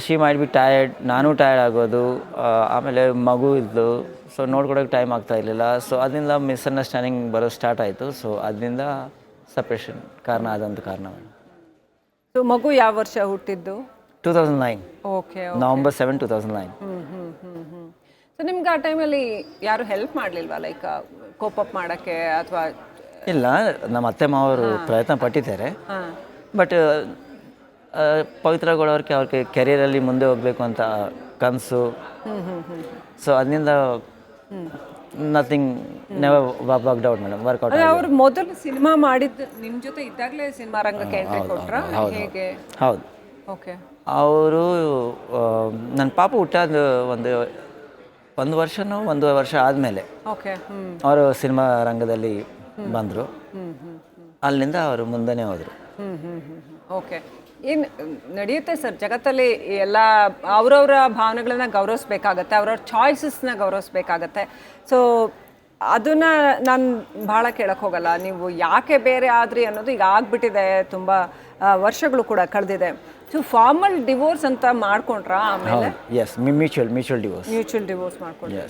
She might be tired, ನಾನು tired ಆಗೋದು, ಆಮೇಲೆ ಮಗು ಇದ್ದು, ಸೊ ನೋಡ್ಕೊಡೋಕ್ಕೆ ಟೈಮ್ ಆಗ್ತಾ ಇರಲಿಲ್ಲ. ಸೊ ಅದರಿಂದ ಮಿಸ್ಅಂಡರ್ಸ್ಟ್ಯಾಂಡಿಂಗ್ ಬರೋ ಸ್ಟಾರ್ಟ್ ಆಯಿತು. ಸೊ ಅದರಿಂದ ಸಪ್ರೇಷನ್ ಆದಂಥ ಕಾರಣ. ಸೊ ಮಗು ಯಾವ ವರ್ಷ ಹುಟ್ಟಿದ್ದು? 2009, ಓಕೆ. November 7, 2009. ಸೊ ನಿಮ್ಗೆ ಆ ಟೈಮಲ್ಲಿ ಯಾರು ಹೆಲ್ಪ್ ಮಾಡಲಿಲ್ವಾ, ಲೈಕ್ ಕೋಪಪ್ ಮಾಡೋಕ್ಕೆ ಅಥವಾ? ಇಲ್ಲ, ನಮ್ಮ ಅತ್ತೆ ಮಾವರು ಪ್ರಯತ್ನ ಪಟ್ಟಿದ್ದಾರೆ. ಬಟ್ ಪವಿತ್ರ ಗೌಡವ್ರಿಗೆ ಅವ್ರಿಗೆ ಕೆರಿಯರಲ್ಲಿ ಮುಂದೆ ಹೋಗಬೇಕು ಅಂತ ಕನಸು. ಸೊ ಅದರಿಂದ nothing never worked out madam, work out. ಅವ್ರು ಮೊದಲು ಸಿನಿಮಾ ಮಾಡಿದ್ದು ನಿಮ್ಮ ಜೊತೆ ಇದ್ದಾಗಲೇ ಸಿನಿಮಾ ರಂಗಕ್ಕೆ ಎಂಟ್ರಿ ಕೊಟ್ರಾ, ಹೇಗೆ? ಹೌದು. ಓಕೆ. ಅವರು ನನ್ನ ಪಾಪ ಹುಟ್ಟಾದ ಒಂದು ವರ್ಷನೋ ಒಂದೂವರೆ ವರ್ಷ ಆದಮೇಲೆ ಓಕೆ ಅವರು ಸಿನಿಮಾ ರಂಗದಲ್ಲಿ ಬಂದರು. ಅಲ್ಲಿಂದ ಅವರು ಮುಂದೆನೇ ಹೋದರು. ಓಕೆ. ಏನು ನಡೆಯುತ್ತೆ ಸರ್ ಜಗತ್ತಲ್ಲಿ, ಎಲ್ಲ ಅವರವರ ಭಾವನೆಗಳನ್ನ ಗೌರವಿಸ್ಬೇಕಾಗತ್ತೆ, ಅವ್ರವ್ರ ಚಾಯ್ಸಸ್ನ ಗೌರವಿಸ್ಬೇಕಾಗತ್ತೆ. ಸೊ ಅದನ್ನು ನಾನು ಭಾಳ ಕೇಳಕ್ಕೆ ಹೋಗಲ್ಲ, ನೀವು ಯಾಕೆ ಬೇರೆ ಆದ್ರಿ ಅನ್ನೋದು ಈಗ ಆಗ್ಬಿಟ್ಟಿದೆ, ತುಂಬ ವರ್ಷಗಳು ಕೂಡ ಕಳೆದಿದೆ. ಸೊ ಫಾರ್ಮಲ್ ಡಿವೋರ್ಸ್ ಅಂತ ಮಾಡ್ಕೊಂಡ್ರಾ ಆಮೇಲೆ? ಎಸ್, ಮ್ಯೂಚುವಲ್ ಡಿವೋರ್ಸ್ ಮಾಡ್ಕೊಂಡ್ರಿ.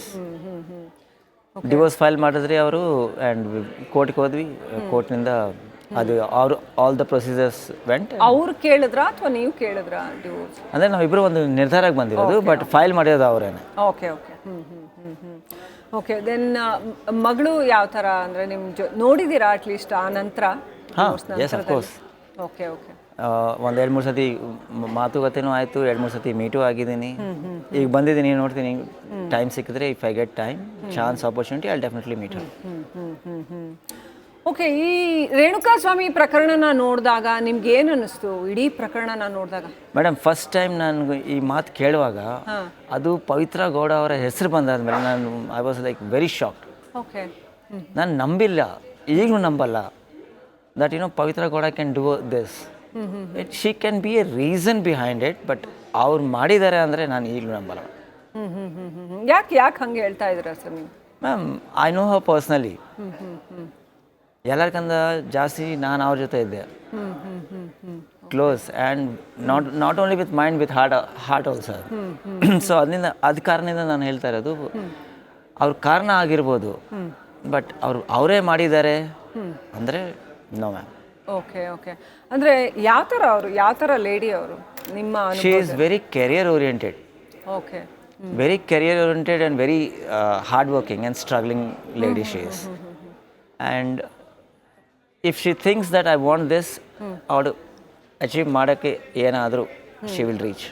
ಡಿವೋರ್ಸ್ ಫೈಲ್ ಮಾಡಿದ್ರಿ ಅವರು, ಆ್ಯಂಡ್ ಕೋರ್ಟ್ಗೆ ಹೋದ್ವಿ. ಕೋರ್ಟ್ನಿಂದ ಅದು ಅವರು ಆಲ್ ದ ಪ್ರೊಸೀಜರ್ಸ್ ವೆಂಟ್. ಅವ್ರು ಕೇಳಿದ್ರಾ ಅಥವಾ ನೀವು ಕೇಳಿದ್ರಾ ಡಿವೋರ್ಸ್? ಅಂದರೆ ನಾವಿಬ್ಬರು ಒಂದು ನಿರ್ಧಾರಕ್ಕೆ ಬಂದಿರೋದು, ಬಟ್ ಫೈಲ್ ಮಾಡಿರೋದು ಅವರೇನೆ. ಓಕೆ. ಓಕೆ. ದೆನ್ ಮಗಳು ಯಾವ ಥರ, ಅಂದರೆ ನಿಮ್ಮ ನೋಡಿದ್ದೀರಾ ಅಟ್ಲೀಸ್ಟ್ ಆ ನಂತರ? Yes, of course. ಓಕೆ. ಒಂದು 2-3 ಸತಿ ಮಾತುಕತೆನೂ ಆಯಿತು, 2-3 ಸತಿ ಮೀಟು ಆಗಿದ್ದೀನಿ. ಈಗ ಬಂದಿದ್ದೀನಿ, ನೋಡ್ತೀನಿ ಟೈಮ್ ಸಿಕ್ಕಿದ್ರೆ, if I get time, chance, opportunity, I definitely meet. Okay. ಈ ರೇಣುಕಾಸ್ವಾಮಿ ಪ್ರಕರಣನ ನೋಡಿದಾಗ ನಿಮ್ಗೆ ಏನು ಅನ್ನಿಸ್ತು, ಇಡೀ ಪ್ರಕರಣನ ನೋಡಿದಾಗ? ಮೇಡಮ್, ಫಸ್ಟ್ ಟೈಮ್ ನಾನು ಈ ಮಾತು ಕೇಳುವಾಗ ಅದು ಪವಿತ್ರ ಗೌಡ ಅವರ ಹೆಸರು ಬಂದಾದ್ಮೇಲೆ I was like very shocked. Okay. ನಾನು ನಂಬಿಲ್ಲ, ಈಗಲೂ ನಂಬಲ್ಲ that Pavithra Gowda can do this. She can be a reason behind it, but ಅವ್ರು ಮಾಡಿದ್ದಾರೆ ಅಂದರೆ ನಾನು ಈಗಲೂ ನಂಬಲ್ಲ. ಯಾಕೆ ಹಂಗೆ ಹೇಳ್ತಾ ಇದ್ದೀರಾ ಸರ್ ನೀವು? Ma'am, I know Har personally. ಎಲ್ಲರಿಗಿಂತ ಜಾಸ್ತಿ ನಾನು ಅವ್ರ ಜೊತೆ ಇದ್ದೆ, close, and not only with mind, with heart also. So ಅದ ಕಾರಣದಿಂದ ನಾನು ಹೇಳ್ತಾ ಇರೋದು, ಅವ್ರ ಕಾರಣ ಆಗಿರ್ಬೋದು, ಬಟ್ ಅವರೇ ಮಾಡಿದ್ದಾರೆ ಅಂದರೆ ನೋ ಮ್ಯಾಮ್. ಓಕೆ. ಅಂದರೆ ಯಾವ ಥರ ಲೇಡಿ ಅವರು ನಿಮ್ಮ? She is very career oriented. Okay. Very career oriented and very hard working and struggling lady she is. And if she thinks that I want this, ಅವಳು achieve ಮಾಡೋಕ್ಕೆ ಏನಾದರೂ she will reach.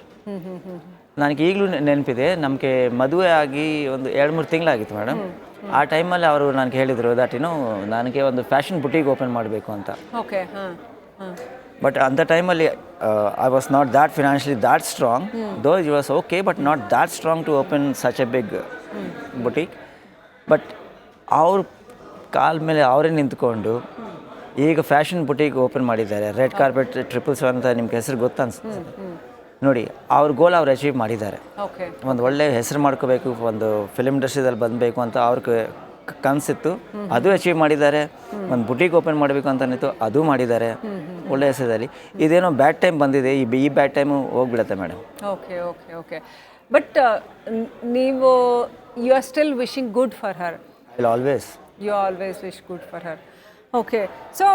ನನಗೆ ಈಗಲೂ ನೆನಪಿದೆ, ನಮಗೆ ಮದುವೆ ಆಗಿ ಒಂದು 2-3 ತಿಂಗಳಾಗಿತ್ತು ಮೇಡಮ್. ಆ ಟೈಮಲ್ಲಿ ಅವರು ನನಗೆ ಹೇಳಿದರು ದಟ್ ನನಗೆ ಒಂದು ಫ್ಯಾಷನ್ ಬುಟೀಕ್ ಓಪನ್ ಮಾಡಬೇಕು ಅಂತ. ಓಕೆ. ಬಟ್ ಅಂಥ ಟೈಮಲ್ಲಿ I was not that financially that strong, though it was okay, but not that strong to open such a big boutique. But ಅವ್ರ ಕಾಲ ಮೇಲೆ ಅವರೇ ನಿಂತ್ಕೊಂಡು ಈಗ ಫ್ಯಾಷನ್ ಬುಟೀಕ್ ಓಪನ್ ಮಾಡಿದ್ದಾರೆ. ರೆಡ್ ಕಾರ್ಪೆಟ್ 777 ಅಂತ ನಿಮ್ಗೆ ಹೆಸರು ಗೊತ್ತನ್ಸುತ್ತೆ ನೋಡಿ. ಅವ್ರ ಗೋಲ್ ಅವ್ರು ಅಚೀವ್ ಮಾಡಿದ್ದಾರೆ. ಒಂದು ಒಳ್ಳೆ ಹೆಸರು ಮಾಡ್ಕೋಬೇಕು, ಒಂದು ಫಿಲ್ಮ್ ಇಂಡಸ್ಟ್ರಿದಲ್ಲಿ ಬಂದಬೇಕು ಅಂತ ಅವ್ರಿಗೆ ಕನಸಿತ್ತು, ಅದು ಅಚೀವ್ ಮಾಡಿದ್ದಾರೆ. ಒಂದು ಬುಟೀಕ್ ಓಪನ್ ಮಾಡಬೇಕು ಅಂತನಿತ್ತು, ಅದು ಮಾಡಿದ್ದಾರೆ ಒಳ್ಳೆ ಹೆಸರಲ್ಲಿ. ಇದೇನೋ ಬ್ಯಾಡ್ ಟೈಮ್ ಬಂದಿದೆ, ಈ ಬ್ಯಾಡ್ ಟೈಮು ಹೋಗ್ಬಿಡುತ್ತೆ ಮೇಡಮ್. ಓಕೆ. ಬಟ್ ನೀವು you are still wishing good for her? You always wish good for her. Okay. So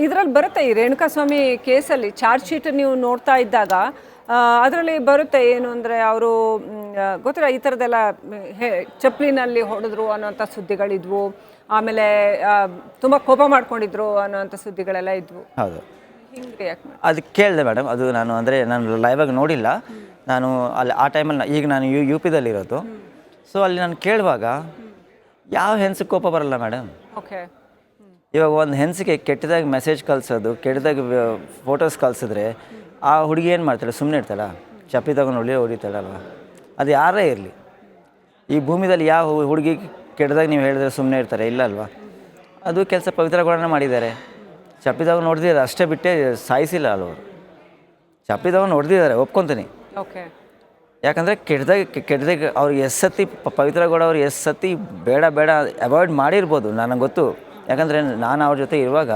ಇದರಲ್ಲಿ ಬರುತ್ತೆ, ಈ ರೇಣುಕಾಸ್ವಾಮಿ ಕೇಸಲ್ಲಿ ಚಾರ್ಜ್ ಶೀಟ್ ನೀವು ನೋಡ್ತಾ ಇದ್ದಾಗ ಅದರಲ್ಲಿ ಬರುತ್ತೆ ಏನು ಅಂದರೆ, ಅವರು ಗೊತ್ತಿಲ್ಲ ಈ ಥರದ್ದೆಲ್ಲ ಚಪ್ಪಲಿನಲ್ಲಿ ಹೊಡೆದ್ರು ಅನ್ನೋಂಥ ಸುದ್ದಿಗಳಿದ್ವು, ಆಮೇಲೆ ತುಂಬ ಕೋಪ ಮಾಡ್ಕೊಂಡಿದ್ರು ಅನ್ನೋಂಥ ಸುದ್ದಿಗಳೆಲ್ಲ ಇದ್ವು. ಹೌದು, ಹಿಂಗೆ ಯಾಕೆ ಅದು ಕೇಳಿದೆ ಮೇಡಮ್. ಅದು ನಾನು ಲೈವಾಗಿ ನೋಡಿಲ್ಲ. ನಾನು ಅಲ್ಲಿ ಆ ಟೈಮಲ್ಲಿ ಈಗ ನಾನು ಯು ಪಿದಲ್ಲಿರೋದು. ಸೊ ಅಲ್ಲಿ ನಾನು ಕೇಳುವಾಗ ಯಾವ ಹೆಂಗಸಿಗೆ ಕೋಪ ಬರಲ್ಲ ಮೇಡಮ್. ಓಕೆ. ಇವಾಗ ಒಂದು ಹೆಂಗಸಿಗೆ ಕೆಟ್ಟದಾಗಿ ಮೆಸೇಜ್ ಕಳಿಸೋದು, ಕೆಟ್ಟದಾಗಿ ಫೋಟೋಸ್ ಕಳಿಸಿದ್ರೆ ಆ ಹುಡುಗಿ ಏನು ಮಾಡ್ತಾಳೆ? ಸುಮ್ಮನೆ ಇರ್ತಾಳ? ಚಪ್ಪಲಿ ತಗೊಂಡು ಹೊಡಿತಾಳಲ್ವ? ಅದು ಯಾರೇ ಇರಲಿ, ಈ ಭೂಮಿದಲ್ಲಿ ಯಾವ ಹುಡುಗಿ ಕೆಟ್ಟದಾಗಿ ನೀವು ಹೇಳಿದ್ರೆ ಸುಮ್ಮನೆ ಇರ್ತಾರೆ? ಇಲ್ಲ ಅಲ್ವಾ? ಅದು ಕೆಲಸ ಪವಿತ್ರಗಳನ್ನ ಮಾಡಿದ್ದಾರೆ. ಚಪ್ಪಲಿ ತಗೊಂಡು ಹೊಡೆದಿದ್ದಾರೆ ಅಷ್ಟೇ, ಬಿಟ್ಟೆ ಸಾಯಿಸಿಲ್ಲ ಅಲ್ವರು. ಚಪ್ಪಲಿ ತಗೊಂಡು ಹೊಡೆದಿದ್ದಾರೆ, ಒಪ್ಕೊತೀನಿ. ಓಕೆ. ಯಾಕಂದರೆ ಕೆಟ್ಟದಾಗಿ ಅವ್ರಿಗೆ ಎಷ್ಟು ಸತಿ ಪವಿತ್ರಗೌಡ ಅವ್ರು ಎಷ್ಟು ಸತಿ ಬೇಡ ಅವಾಯ್ಡ್ ಮಾಡಿರ್ಬೋದು, ನನಗೆ ಗೊತ್ತು. ಯಾಕಂದರೆ ನಾನು ಅವ್ರ ಜೊತೆ ಇರುವಾಗ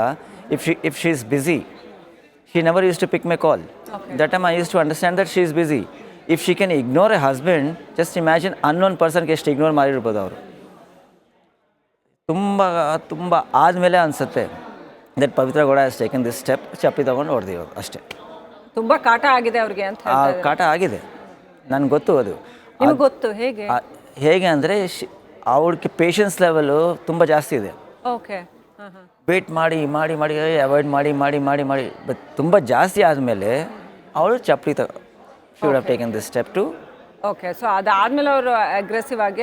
if she is busy, she never use to pick my call. That time I use to understand that she is busy. If she can ignore a husband, just imagine unknown ಪರ್ಸನ್ಗೆ ಎಷ್ಟು ಇಗ್ನೋರ್ ಮಾಡಿರ್ಬೋದು ಅವರು. ತುಂಬ ತುಂಬ ಆದಮೇಲೆ ಅನಿಸುತ್ತೆ that Pavithra Gowda has taken this step, ಚಪ್ಪಲಿ ತೊಗೊಂಡು ಹೊಡೆದಿರೋದು ಅಷ್ಟೇ. ತುಂಬ ಕಾಟ ಆಗಿದೆ ಅವ್ರಿಗೆ ಅಂತ ಆ ಕಾಟ ಆಗಿದೆ, ನನಗೆ ಗೊತ್ತು ಅದು. ನಿಮ್ಗೆ ಗೊತ್ತು ಹೇಗೆ? ಹೇಗೆ ಅಂದರೆ ಅವ್ರಿಗೆ ಪೇಷನ್ಸ್ ಲೆವೆಲು ತುಂಬ ಜಾಸ್ತಿ ಇದೆ. ಓಕೆ. ಹಾಂ ಹಾಂ. ವೇಟ್ ಮಾಡಿ ಮಾಡಿ ಮಾಡಿ ಅವಾಯ್ಡ್ ಮಾಡಿ ಮಾಡಿ ಮಾಡಿ ಮಾಡಿ ಬಟ್ ತುಂಬ ಜಾಸ್ತಿ ಆದಮೇಲೆ ಅವಳು ಚಪ್ಪಲಿ she would have taken this step too. Okay, so ಅದಾದ್ಮೇಲೆ ಅವರು ಅಗ್ರೆಸಿವ್ ಆಗಿ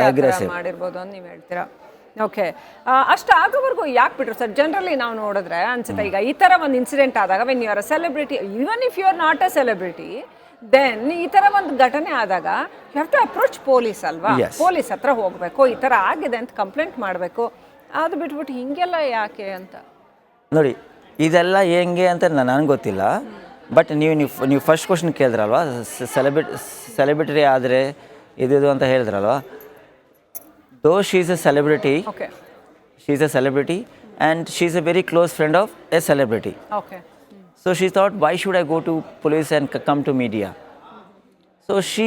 ಮಾಡಿರ್ಬೋದು ಅಂತ ನೀವು ಹೇಳ್ತೀರಾ. ಓಕೆ, ಅಷ್ಟು ಆಗೋವರೆಗೂ ಯಾಕೆ ಬಿಟ್ರು ಸರ್? ಜನರಲಿ ನಾವು ನೋಡಿದ್ರೆ ಅನ್ಸುತ್ತೆ, ಈಗ ಈ ಥರ ಒಂದು ಇನ್ಸಿಡೆಂಟ್ ಆದಾಗ when you are a celebrity, even if you are not a celebrity, then ಈ ಥರ ಒಂದು ಘಟನೆ ಆದಾಗ you have to approach police ಅಲ್ವಾ? ಪೊಲೀಸ್ ಹತ್ರ ಹೋಗಬೇಕು, ಈ ಥರ ಆಗಿದೆ ಅಂತ ಕಂಪ್ಲೇಂಟ್ ಮಾಡಬೇಕು. ಅದು ಬಿಟ್ಬಿಟ್ಟು ಹಿಂಗೆಲ್ಲ ಯಾಕೆ ಅಂತ ನೋಡಿ. ಇದೆಲ್ಲ ಹೆಂಗೆ ಅಂತ ನನಗೆ ಗೊತ್ತಿಲ್ಲ. ಬಟ್ ನೀವು ಫಸ್ಟ್ ಕ್ವಶನ್ ಕೇಳಿದ್ರಲ್ವ, ಸೆಲೆಬ್ರಿಟಿ ಆದರೆ ಇದು ಅಂತ ಹೇಳಿದ್ರಲ್ವ. ದೋ she is A celebrity, okay, she is A celebrity and she is A very close friend of A celebrity. Okay. So she thought, why should I go to police and come to media? So she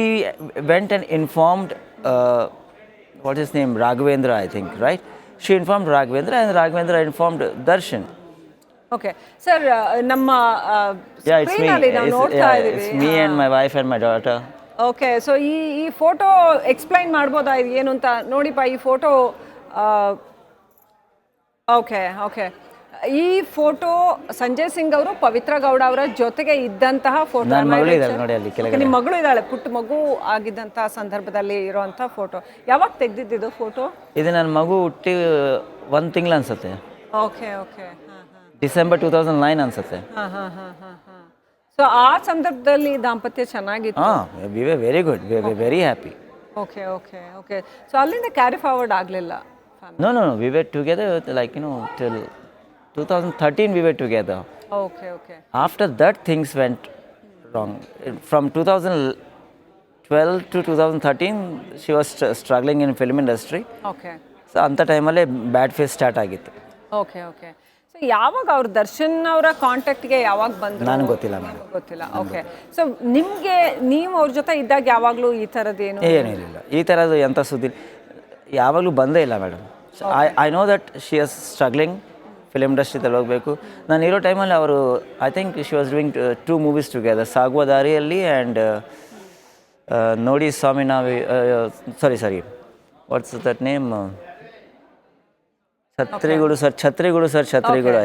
went and informed, what is his name, Raghavendra, I think, right? She informed Raghavendra and Raghavendra informed Darshan. Okay sir, ನಮ್ಮ Yeah, it's me. ಸ್ಕ್ರೀನಲ್ಲಿ ನಾವು ನೋಡ್ತಾ It's ಇದ್ದೀವಿ. me and my wife and my daughter. Okay, so ಈ photo explain ಮಾಡ್ಬೋದಾ ಇದು ಏನು ಅಂತ? ನೋಡಿಪ್ಪ ಈ ಫೋಟೋ. ಓಕೆ ಓಕೆ, ಈ ಫೋಟೋ ಸಂಜಯ್ ಸಿಂಗ್ ಅವರು ಪವಿತ್ರ ಗೌಡ ಅವರ ಜೊತೆಗೆ ಇದ್ದಂತಹ ಫೋಟೋ. ನನ್ನ ಮಗಳು ಇದ್ದಾಳೆ ನೋಡಿ ಅಲ್ಲಿ ಕೆಳಗಡೆ. ನಿಮ್ಮ ಮಗಳು ಇದ್ದಾಳೆ, ಪುಟ್ಟ ಮಗು ಆಗಿದ್ದಂತಹ ಸಂದರ್ಭದಲ್ಲಿ ಇರುವಂಥ ಫೋಟೋ. ಯಾವಾಗ ತೆಗೆದಿದ್ದು ಫೋಟೋ? ಇದು ನನ್ನ ಮಗು ಹುಟ್ಟಿ 1 ತಿಂಗಳು ಅನ್ಸುತ್ತೆ. Okay okay. ಹಾಂ ಹಾಂ. ಡಿಸೆಂಬರ್ 2009 ಅನ್ಸುತ್ತೆ. ಹಾಂ ಹಾಂ ಹಾಂ ಹಾಂ ಹಾಂ. ಸೊ ಆ ಸಂದರ್ಭದಲ್ಲಿ ದಾಂಪತ್ಯ ಚೆನ್ನಾಗಿತ್ತು. ಹಾಂ, we were very good, we were very happy. Okay okay okay. So ಅಲ್ಲಿಂದ ಕ್ಯಾರಿ ಫಾರ್ವರ್ಡ್ ಆಗಲಿಲ್ಲ? No, we were together like, till 2013 we were together. Okay, okay. After that things went wrong. From 2012 to 2013 she was struggling in film industry. Okay. So anta time alle bad phase start ಆಗಿತ್ತು. Okay, okay. So ಯಾವಾಗ ಅವ್ರು ದರ್ಶನ್ ಅವರ ಕಾಂಟ್ಯಾಕ್ಟ್ಗೆ ಯಾವಾಗ ಬಂದರು? ನನಗೆ ಗೊತ್ತಿಲ್ಲ madam. ಗೊತ್ತಿಲ್ಲ. Okay. So ನಿಮಗೆ ನೀವು ಅವ್ರ ಜೊತೆ ಇದ್ದಾಗ ಯಾವಾಗಲೂ ಈ ಥರದ್ದೇನು ಏನಿರಲಿಲ್ಲ, ಈ ಥರದ್ದು ಎಂಥ ಸುದ್ದಿ ಯಾವಾಗಲೂ ಬಂದೇ ಇಲ್ಲ madam. I know that she as struggling film ಇಂಡಸ್ಟ್ರಿದಲ್ಲಿ ಹೋಗಬೇಕು. ನಾನು ಇರೋ ಟೈಮಲ್ಲಿ ಅವರು I think she was doing 2 movies together, ಸಾಗುವ ದಾರಿಯಲ್ಲಿ ಆ್ಯಂಡ್ ನೋಡಿ ಸ್ವಾಮಿ ನಾವಿ, ಸಾರಿ ವಾಟ್ಸ್ ದಟ್ ನೇಮ್, ಛತ್ರಿಗಳು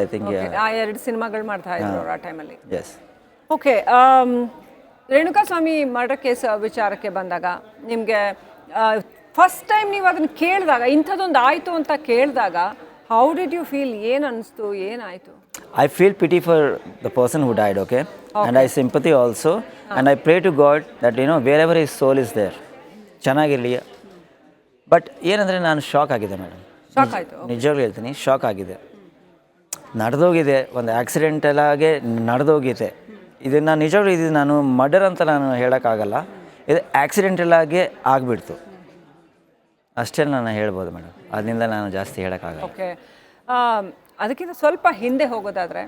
ಐ ಥಿಂಕ್. ಆ 2 ಸಿನಿಮಾಗಳು ಮಾಡ್ತಾ ಇದ್ರು ಆ ಟೈಮಲ್ಲಿ. Yes. Okay, Renuka Swamy murder case ವಿಚಾರಕ್ಕೆ ಬಂದಾಗ ನಿಮಗೆ ಫಸ್ಟ್ ಟೈಮ್ ನೀವು ಅದನ್ನು ಕೇಳಿದಾಗ, ಇಂಥದ್ದೊಂದು ಆಯಿತು ಅಂತ ಕೇಳಿದಾಗ ಹೌ ಡಿಡ್ ಯು ಫೀಲ್? ಏನು ಅನಿಸ್ತು, ಏನಾಯಿತು? I feel pity for the person who died, okay? And I sympathy also. And I pray to God that, wherever his soul is there, ಚೆನ್ನಾಗಿರಲಿ. ಬಟ್ ಏನಂದರೆ ನಾನು ಶಾಕ್ ಆಗಿದೆ ಮೇಡಮ್. ಶಾಕ್ ಆಯಿತು? ನಿಜವಾಗ್ಲೂ ಹೇಳ್ತೀನಿ, ಶಾಕ್ ಆಗಿದೆ. ನಡೆದೋಗಿದೆ, ಒಂದು ಆಕ್ಸಿಡೆಂಟಲಾಗೆ ನಡೆದೋಗಿದೆ. ಇದನ್ನು ನಿಜವಾಗ್ಲೂ ಇದು ನಾನು ಮರ್ಡರ್ ಅಂತ ನಾನು ಹೇಳೋಕ್ಕಾಗಲ್ಲ, ಇದು ಆಕ್ಸಿಡೆಂಟಲಾಗೆ ಆಗಿಬಿಡ್ತು ಅಷ್ಟೇ ನಾನು ಹೇಳ್ಬೋದು ಮೇಡಮ್. ಅದರಿಂದ ನಾನು ಜಾಸ್ತಿ ಹೇಳೋಕ್ಕಾಗಲ್ಲ. ಓಕೆ, ಅದಕ್ಕಿಂತ ಸ್ವಲ್ಪ ಹಿಂದೆ ಹೋಗೋದಾದರೆ